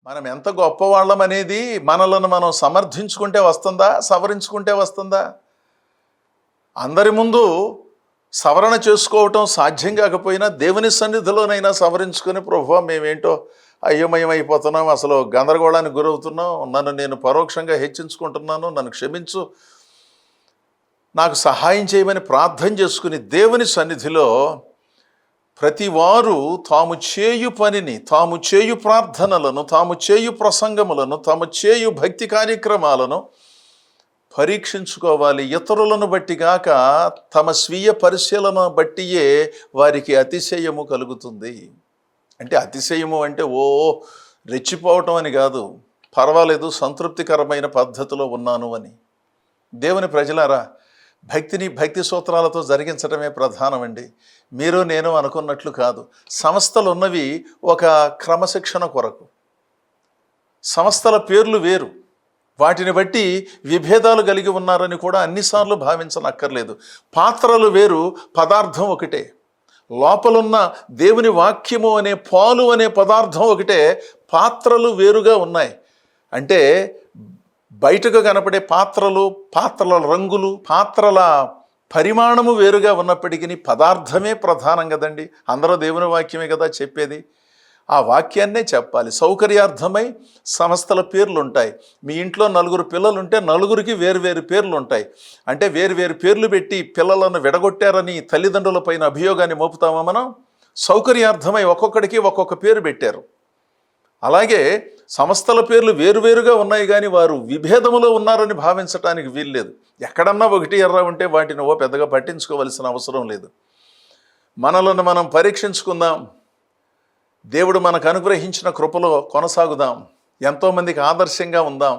మనం ఎంత గొప్పవాళ్ళం అనేది మనలను మనం సమర్థించుకుంటే వస్తుందా, సవరించుకుంటే వస్తుందా? అందరి ముందు సవరణ చేసుకోవటం సాధ్యం కాకపోయినా దేవుని సన్నిధిలోనైనా సవరించుకొని, ప్రభువా మేమేంటో అయోమయం అయిపోతున్నాం, అసలు గందరగోళానికి గురవుతున్నాం, నన్ను నేను పరోక్షంగా హెచ్చించుకుంటున్నాను, నన్ను క్షమించు, నాకు సహాయం చేయమని ప్రార్థన చేసుకుని దేవుని సన్నిధిలో ప్రతి వారు తాము చేయు పనిని, తాము చేయు ప్రార్థనలను, తాము చేయు ప్రసంగములను, తాము చేయు భక్తి కార్యక్రమాలను పరీక్షించుకోవాలి. ఇతరులను బట్టి గాక తమ స్వీయ పరిశీలన బట్టియే వారికి అతిశయము కలుగుతుంది. అంటే అతిశయము అంటే రెచ్చిపోవటం అని కాదు, పర్వాలేదు సంతృప్తికరమైన పద్ధతిలో ఉన్నాను అని. దేవుని ప్రజలారా, భక్తి సూత్రాలతో జరిగించడమే ప్రధానమండి. మీరు నేను అనుకున్నట్లు కాదు. సంస్థలు ఉన్నవి ఒక క్రమశిక్షణ కొరకు. సంస్థల పేర్లు వేరు, వాటిని బట్టి విభేదాలు కలిగి ఉన్నారని కూడా అన్నిసార్లు భావించనక్కర్లేదు. పాత్రలు వేరు, పదార్థం ఒకటే. లోపలున్న దేవుని వాక్యము అనే పాలు అనే పదార్థం ఒకటే, పాత్రలు వేరుగా ఉన్నాయి. అంటే బయటకు కనపడే పాత్రలు, పాత్రల రంగులు, పాత్రల పరిమాణము వేరుగా ఉన్నప్పటికీ పదార్థమే ప్రధానం కదండి. అందరూ దేవుని వాక్యమే కదా చెప్పేది. ఆ వాక్యాన్నే చెప్పాలి. సౌకర్యార్థమై సంస్థల పేర్లు ఉంటాయి. మీ ఇంట్లో 4 పిల్లలు ఉంటే 4కి వేరువేరు పేర్లు ఉంటాయి. అంటే వేరువేరు పేర్లు పెట్టి పిల్లలను విడగొట్టారని తల్లిదండ్రుల పైన అభియోగాన్ని మోపుతామా మనం? సౌకర్యార్థమై ఒక్కొక్కడికి ఒక్కొక్క పేరు పెట్టారు. అలాగే సంస్థల పేర్లు వేరువేరుగా ఉన్నాయి, కానీ వారు విభేదములో ఉన్నారని భావించటానికి వీల్లేదు. ఎక్కడన్నా ఒకటి ఎర్ర ఉంటే వాటిని పెద్దగా పట్టించుకోవలసిన అవసరం లేదు. మనలను మనం పరీక్షించుకుందాం. దేవుడు మనకు అనుగ్రహించిన కృపలో కొనసాగుదాం. ఎంతోమందికి ఆదర్శంగా ఉందాం.